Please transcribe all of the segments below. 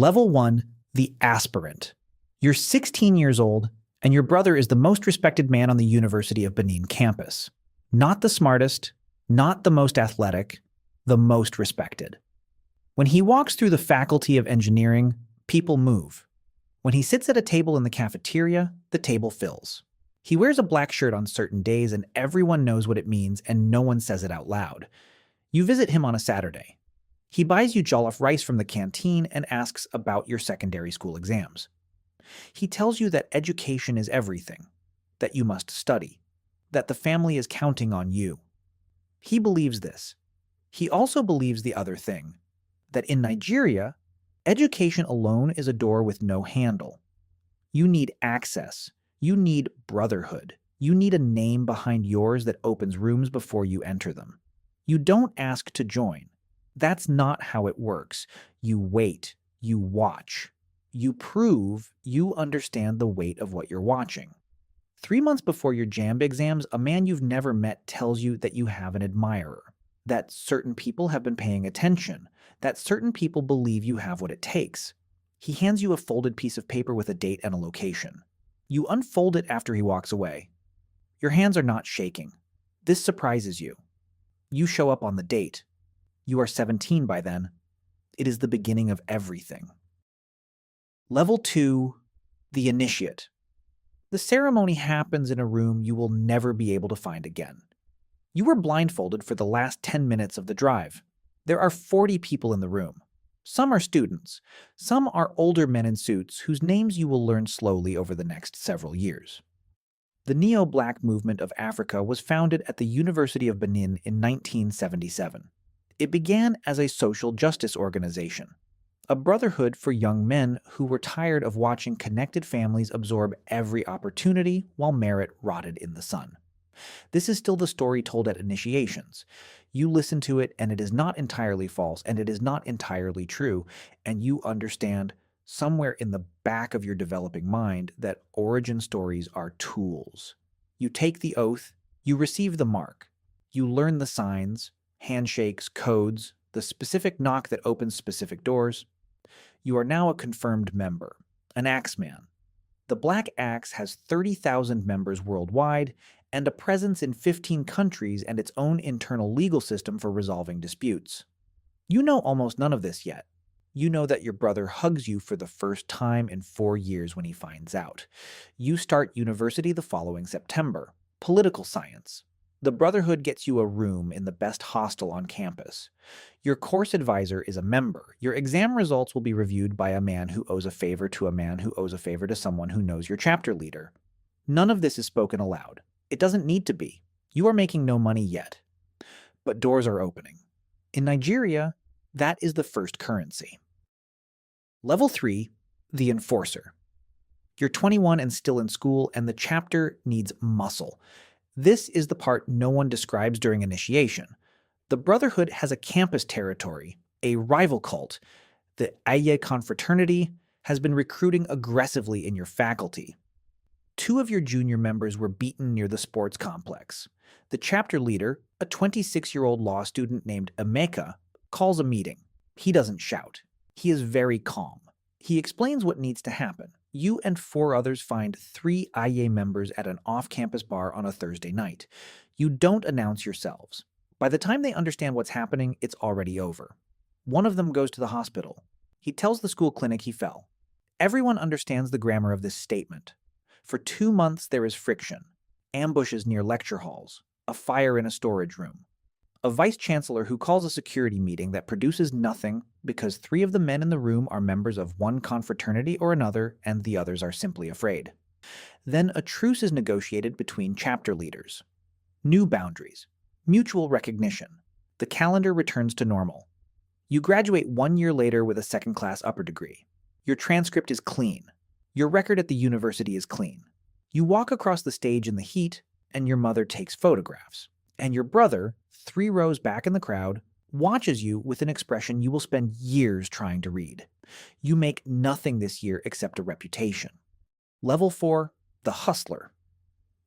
Level 1, the aspirant. You're 16 years old, and your brother is the most respected man on the University of Benin campus. Not the smartest, not the most athletic, the most respected. When he walks through the Faculty of Engineering, people move. When he sits at a table in the cafeteria, the table fills. He wears a black shirt on certain days, and everyone knows what it means, and no one says it out loud. You visit him on a Saturday. He buys you jollof rice from the canteen and asks about your secondary school exams. He tells you that education is everything, that you must study, that the family is counting on you. He believes this. He also believes the other thing, that in Nigeria, education alone is a door with no handle. You need access. You need brotherhood. You need a name behind yours that opens rooms before you enter them. You don't ask to join. That's not how it works. You wait. You watch. You prove you understand the weight of what you're watching. 3 months before your JAMB exams, a man you've never met tells you that you have an admirer, that certain people have been paying attention, that certain people believe you have what it takes. He hands you a folded piece of paper with a date and a location. You unfold it after he walks away. Your hands are not shaking. This surprises you. You show up on the date. You are 17 by then. It is the beginning of everything. Level 2, the initiate. The ceremony happens in a room you will never be able to find again. You were blindfolded for the last 10 minutes of the drive. There are 40 people in the room. Some are students. Some are older men in suits whose names you will learn slowly over the next several years. The Neo-Black movement of Africa was founded at the University of Benin in 1977. It began as a social justice organization, a brotherhood for young men who were tired of watching connected families absorb every opportunity while merit rotted in the sun. This is still the story told at initiations. You listen to it, and it is not entirely false, and it is not entirely true, and you understand somewhere in the back of your developing mind that origin stories are tools. You take the oath, you receive the mark, you learn the signs, handshakes, codes, the specific knock that opens specific doors. You are now a confirmed member, an axeman. The Black Axe has 30,000 members worldwide and a presence in 15 countries and its own internal legal system for resolving disputes. You know almost none of this yet. You know that your brother hugs you for the first time in 4 years when he finds out. You start university the following September. Political science. The Brotherhood gets you a room in the best hostel on campus. Your course advisor is a member. Your exam results will be reviewed by a man who owes a favor to a man who owes a favor to someone who knows your chapter leader. None of this is spoken aloud. It doesn't need to be. You are making no money yet. But doors are opening. In Nigeria, that is the first currency. Level 3, the enforcer. You're 21 and still in school, and the chapter needs muscle. This is the part no one describes during initiation. The Brotherhood has a campus territory, a rival cult. The Aye confraternity has been recruiting aggressively in your faculty. 2 of your junior members were beaten near the sports complex. The chapter leader, a 26-year-old law student named Emeka, calls a meeting. He doesn't shout. He is very calm. He explains what needs to happen. You and 4 others find 3 Aye members at an off-campus bar on a Thursday night. You don't announce yourselves. By the time they understand what's happening, it's already over. One of them goes to the hospital. He tells the school clinic he fell. Everyone understands the grammar of this statement. For 2 months there is friction, ambushes near lecture halls, a fire in a storage room, a vice-chancellor who calls a security meeting that produces nothing because 3 of the men in the room are members of one confraternity or another and the others are simply afraid. Then a truce is negotiated between chapter leaders. New boundaries. Mutual recognition. The calendar returns to normal. You graduate 1 year later with a second-class upper degree. Your transcript is clean. Your record at the university is clean. You walk across the stage in the heat, and your mother takes photographs. And your brother, 3 rows back in the crowd, watches you with an expression you will spend years trying to read. You make nothing this year except a reputation. Level 4, the hustler.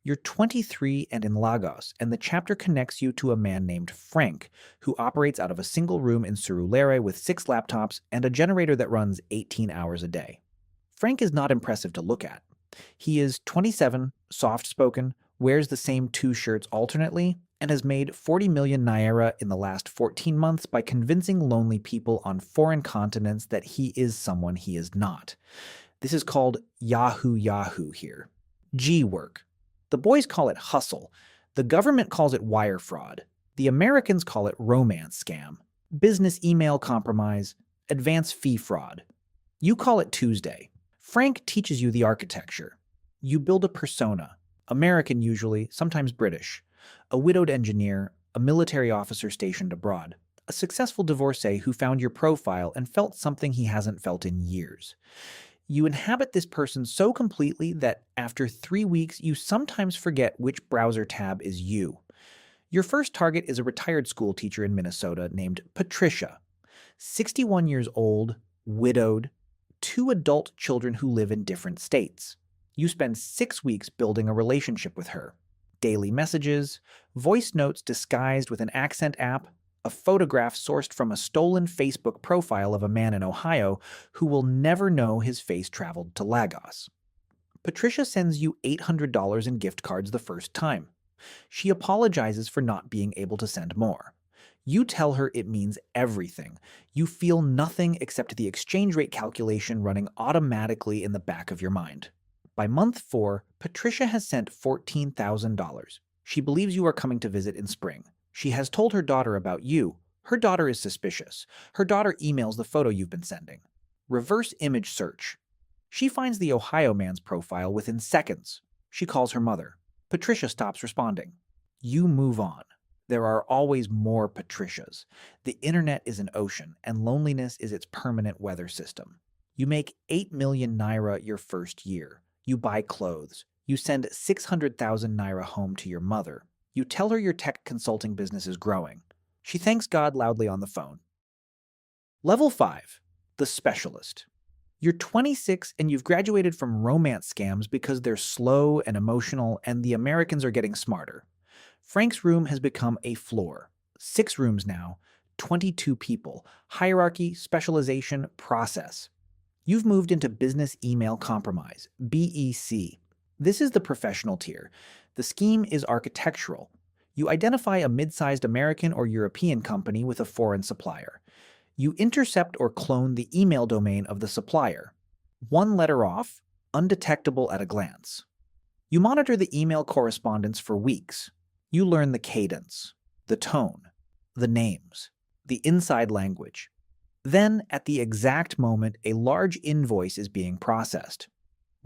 You're 23 and in Lagos, and the chapter connects you to a man named Frank, who operates out of a single room in Surulere with 6 laptops and a generator that runs 18 hours a day. Frank is not impressive to look at. He is 27, soft-spoken, wears the same 2 shirts alternately, and has made 40 million naira in the last 14 months by convincing lonely people on foreign continents that he is someone he is not. This is called Yahoo Yahoo here. G work. The boys call it hustle. The government calls it wire fraud. The Americans call it romance scam, business email compromise, advance fee fraud. You call it Tuesday. Frank teaches you the architecture. You build a persona, American usually, sometimes British, a widowed engineer, a military officer stationed abroad, a successful divorcee who found your profile and felt something he hasn't felt in years. You inhabit this person so completely that after 3 weeks, you sometimes forget which browser tab is you. Your first target is a retired school teacher in Minnesota named Patricia, 61 years old, widowed, 2 adult children who live in different states. You spend 6 weeks building a relationship with her. Daily messages, voice notes disguised with an accent app, a photograph sourced from a stolen Facebook profile of a man in Ohio who will never know his face traveled to Lagos. Patricia sends you $800 in gift cards the first time. She apologizes for not being able to send more. You tell her it means everything. You feel nothing except the exchange rate calculation running automatically in the back of your mind. By month 4, Patricia has sent $14,000. She believes you are coming to visit in spring. She has told her daughter about you. Her daughter is suspicious. Her daughter emails the photo you've been sending. Reverse image search. She finds the Ohio man's profile within seconds. She calls her mother. Patricia stops responding. You move on. There are always more Patricias. The internet is an ocean, and loneliness is its permanent weather system. You make 8 million naira your first year. You buy clothes. You send 600,000 naira home to your mother. You tell her your tech consulting business is growing. She thanks God loudly on the phone. Level 5. The Specialist. You're 26 and you've graduated from romance scams because they're slow and emotional and the Americans are getting smarter. Frank's room has become a floor. 6 rooms now, 22 people, hierarchy, specialization, process. You've moved into business email compromise, BEC. This is the professional tier. The scheme is architectural. You identify a mid-sized American or European company with a foreign supplier. You intercept or clone the email domain of the supplier. 1 letter off, undetectable at a glance. You monitor the email correspondence for weeks. You learn the cadence, the tone, the names, the inside language. Then, at the exact moment, a large invoice is being processed.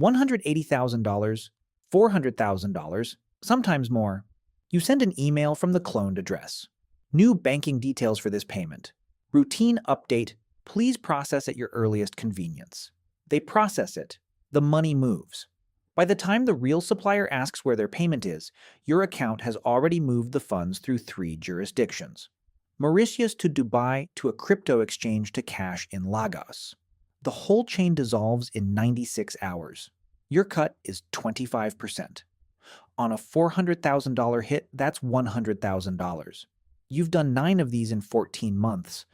$180,000, $400,000, sometimes more. You send an email from the cloned address. New banking details for this payment. Routine update. Please process at your earliest convenience. They process it. The money moves. By the time the real supplier asks where their payment is, your account has already moved the funds through 3 jurisdictions. Mauritius to Dubai to a crypto exchange to cash in Lagos. The whole chain dissolves in 96 hours. Your cut is 25%. On a $400,000 hit, that's $100,000. You've done 9 of these in 14 months.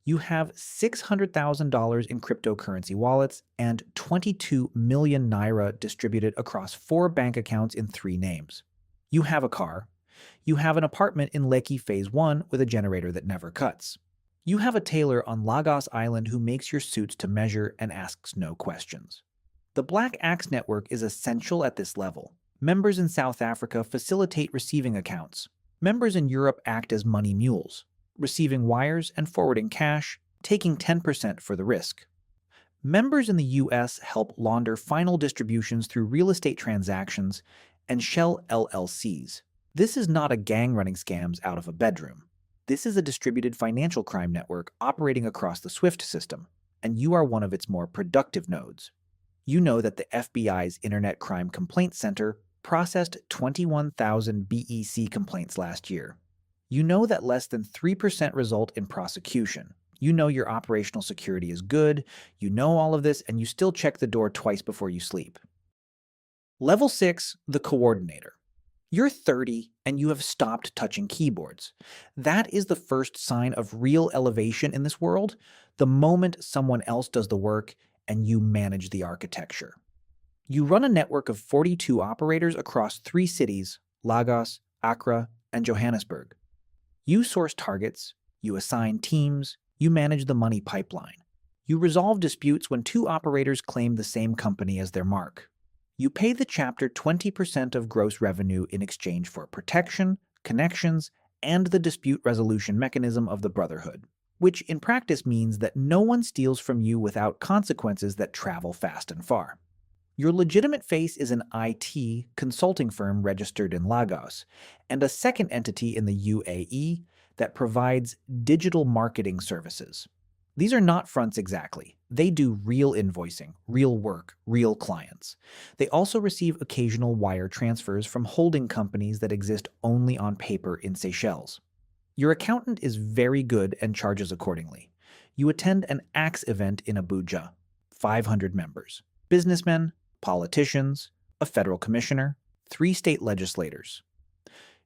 You have $600,000 in cryptocurrency wallets and 22 million naira distributed across 4 bank accounts in 3 names. You have a car. You have an apartment in Lekki Phase 1 with a generator that never cuts. You have a tailor on Lagos Island who makes your suits to measure and asks no questions. The blackaxe network is essential at this level. Members in South Africa facilitate receiving accounts. Members in Europe act as money mules, receiving wires and forwarding cash, taking 10% for the risk. Members in the US help launder final distributions through real estate transactions and shell LLCs. This is not a gang running scams out of a bedroom. This is a distributed financial crime network operating across the SWIFT system, and you are one of its more productive nodes. You know that the FBI's Internet Crime Complaint Center processed 21,000 BEC complaints last year. You know that less than 3% result in prosecution. You know your operational security is good, you know all of this, and you still check the door twice before you sleep. Level 6, the coordinator. You're 30 and you have stopped touching keyboards. That is the first sign of real elevation in this world, the moment someone else does the work and you manage the architecture. You run a network of 42 operators across 3 cities, Lagos, Accra, and Johannesburg. You source targets, you assign teams, you manage the money pipeline. You resolve disputes when two operators claim the same company as their mark. You pay the chapter 20% of gross revenue in exchange for protection, connections, and the dispute resolution mechanism of the Brotherhood, which in practice means that no one steals from you without consequences that travel fast and far. Your legitimate face is an IT consulting firm registered in Lagos, and a second entity in the UAE that provides digital marketing services. These are not fronts exactly. They do real invoicing, real work, real clients. They also receive occasional wire transfers from holding companies that exist only on paper in Seychelles. Your accountant is very good and charges accordingly. You attend an axe event in Abuja, 500 members, businessmen, politicians, a federal commissioner, 3 state legislators.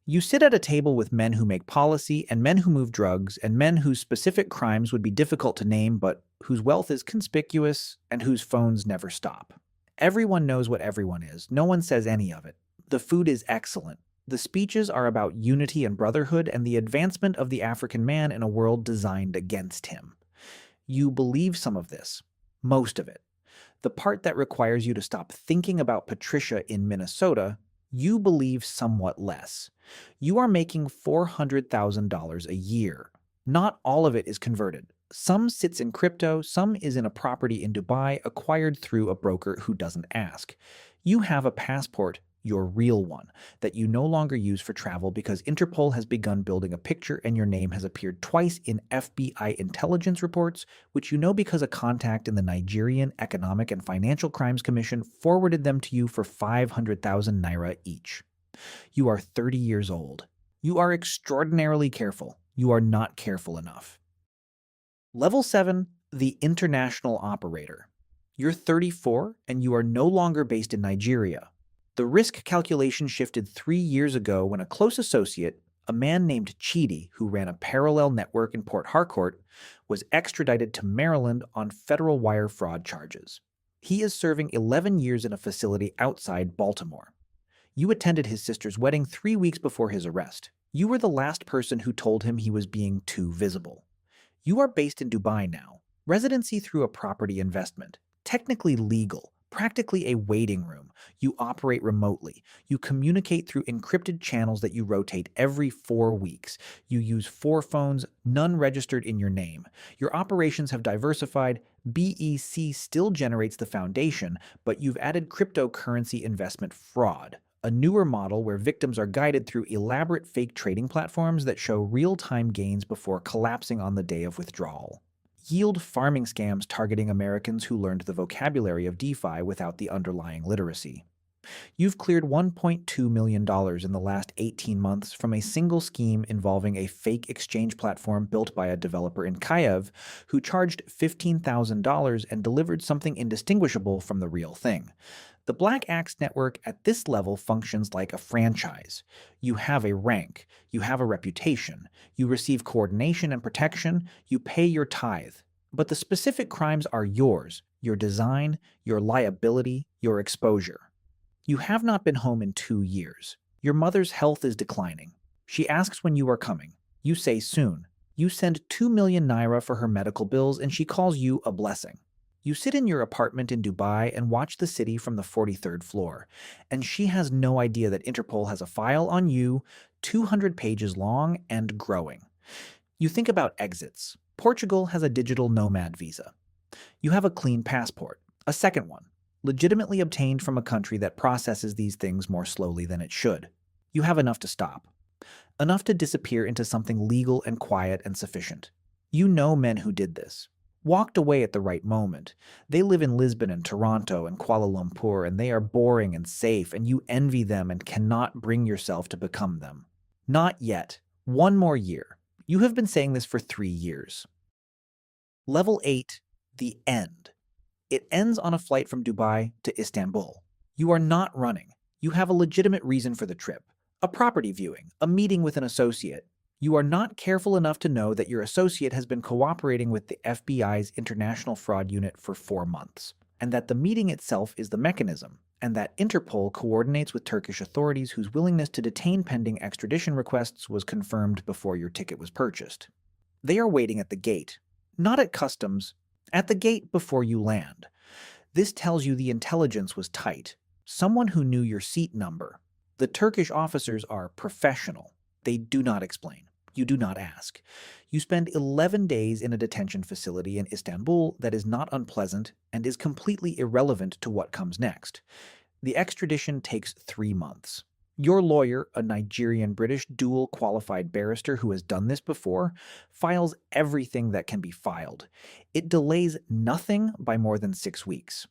You sit at a table with men who make policy and men who move drugs and men whose specific crimes would be difficult to name but whose wealth is conspicuous and whose phones never stop. Everyone knows what everyone is. No one says any of it. The food is excellent. The speeches are about unity and brotherhood and the advancement of the African man in a world designed against him. You believe some of this, most of it. The part that requires you to stop thinking about Patricia in Minnesota, you believe somewhat less. You are making $400,000 a year. Not all of it is converted. Some sits in crypto, some is in a property in Dubai acquired through a broker who doesn't ask. You have a passport, your real one, that you no longer use for travel because Interpol has begun building a picture and your name has appeared twice in FBI intelligence reports, which you know because a contact in the Nigerian Economic and Financial Crimes Commission forwarded them to you for 500,000 naira each. You are 30 years old. You are extraordinarily careful. You are not careful enough. Level 7, the international operator. You're 34 and you are no longer based in Nigeria. The risk calculation shifted 3 years ago when a close associate, a man named Chidi, who ran a parallel network in Port Harcourt, was extradited to Maryland on federal wire fraud charges. He is serving 11 years in a facility outside Baltimore. You attended his sister's wedding 3 weeks before his arrest. You were the last person who told him he was being too visible. You are based in Dubai now. Residency through a property investment. Technically legal. Practically a waiting room. You operate remotely. You communicate through encrypted channels that you rotate every 4 weeks. You use 4 phones, none registered in your name. Your operations have diversified. BEC still generates the foundation, but you've added cryptocurrency investment fraud, a newer model where victims are guided through elaborate fake trading platforms that show real-time gains before collapsing on the day of withdrawal. Yield farming scams targeting Americans who learned the vocabulary of DeFi without the underlying literacy. You've cleared $1.2 million in the last 18 months from a single scheme involving a fake exchange platform built by a developer in Kiev who charged $15,000 and delivered something indistinguishable from the real thing. The blackaxe network at this level functions like a franchise. You have a rank, you have a reputation, you receive coordination and protection, you pay your tithe. But the specific crimes are yours, your design, your liability, your exposure. You have not been home in 2 years. Your mother's health is declining. She asks when you are coming. You say soon. You send 2 million naira for her medical bills and she calls you a blessing. You sit in your apartment in Dubai and watch the city from the 43rd floor, and she has no idea that Interpol has a file on you, 200 pages long and growing. You think about exits. Portugal has a digital nomad visa. You have a clean passport, a second one, legitimately obtained from a country that processes these things more slowly than it should. You have enough to stop. Enough to disappear into something legal and quiet and sufficient. You know men who did this. Walked away at the right moment. They live in Lisbon and Toronto and Kuala Lumpur, and they are boring and safe, and you envy them and cannot bring yourself to become them. Not yet. 1 more year. You have been saying this for 3 years. Level 8, the end. It ends on a flight from Dubai to Istanbul. You are not running. You have a legitimate reason for the trip. A property viewing, a meeting with an associate. You are not careful enough to know that your associate has been cooperating with the FBI's International Fraud Unit for 4 months, and that the meeting itself is the mechanism, and that Interpol coordinates with Turkish authorities whose willingness to detain pending extradition requests was confirmed before your ticket was purchased. They are waiting at the gate, not at customs, at the gate before you land. This tells you the intelligence was tight, someone who knew your seat number. The Turkish officers are professional. They do not explain. You do not ask. You spend 11 days in a detention facility in Istanbul that is not unpleasant and is completely irrelevant to what comes next. The extradition takes 3 months. Your lawyer, a Nigerian British dual qualified barrister who has done this before, files everything that can be filed. It delays nothing by more than 6 weeks.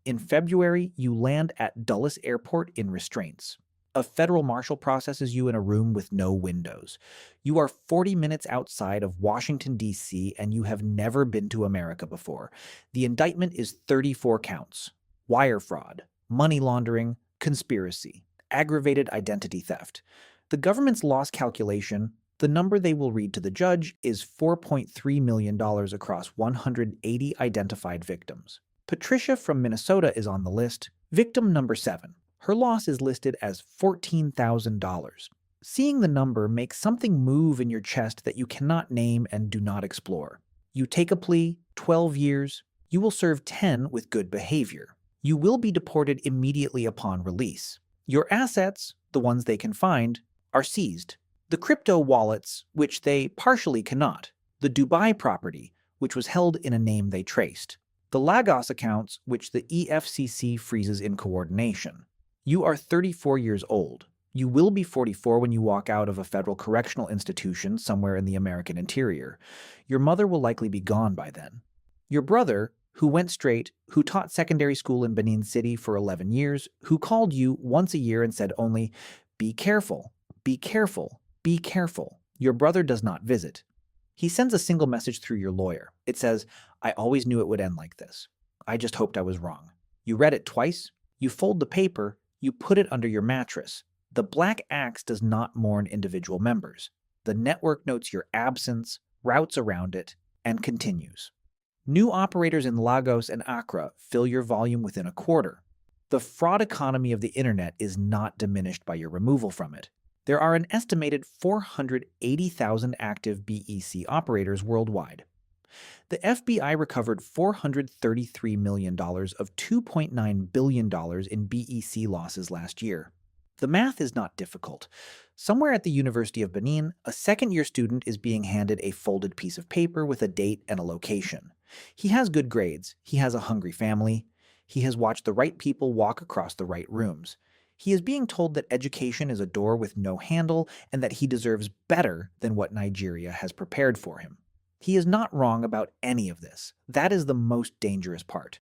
In February, you land at Dulles Airport in restraints. A federal marshal processes you in a room with no windows. You are 40 minutes outside of Washington, D.C., and you have never been to America before. The indictment is 34 counts: wire fraud, money laundering, conspiracy, aggravated identity theft. The government's loss calculation, the number they will read to the judge, is $4.3 million across 180 identified victims. Patricia from Minnesota is on the list, victim number 7. Her loss is listed as $14,000. Seeing the number makes something move in your chest that you cannot name and do not explore. You take a plea, 12 years. You will serve 10 with good behavior. You will be deported immediately upon release. Your assets, the ones they can find, are seized. The crypto wallets, which they partially cannot. The Dubai property, which was held in a name they traced. The Lagos accounts, which the EFCC freezes in coordination. You are 34 years old. You will be 44 when you walk out of a federal correctional institution somewhere in the American interior. Your mother will likely be gone by then. Your brother, who went straight, who taught secondary school in Benin City for 11 years, who called you once a year and said only, "Be careful, be careful, be careful." Your brother does not visit. He sends a single message through your lawyer. It says, "I always knew it would end like this. I just hoped I was wrong." You read it twice. You fold the paper. You put it under your mattress. The blackaxe does not mourn individual members. The network notes your absence, routes around it, and continues. New operators in Lagos and Accra fill your volume within a quarter. The fraud economy of the internet is not diminished by your removal from it. There are an estimated 480,000 active BEC operators worldwide. The FBI recovered $433 million of $2.9 billion in BEC losses last year. The math is not difficult. Somewhere at the University of Benin, a second-year student is being handed a folded piece of paper with a date and a location. He has good grades. He has a hungry family. He has watched the right people walk across the right rooms. He is being told that education is a door with no handle and that he deserves better than what Nigeria has prepared for him. He is not wrong about any of this. That is the most dangerous part.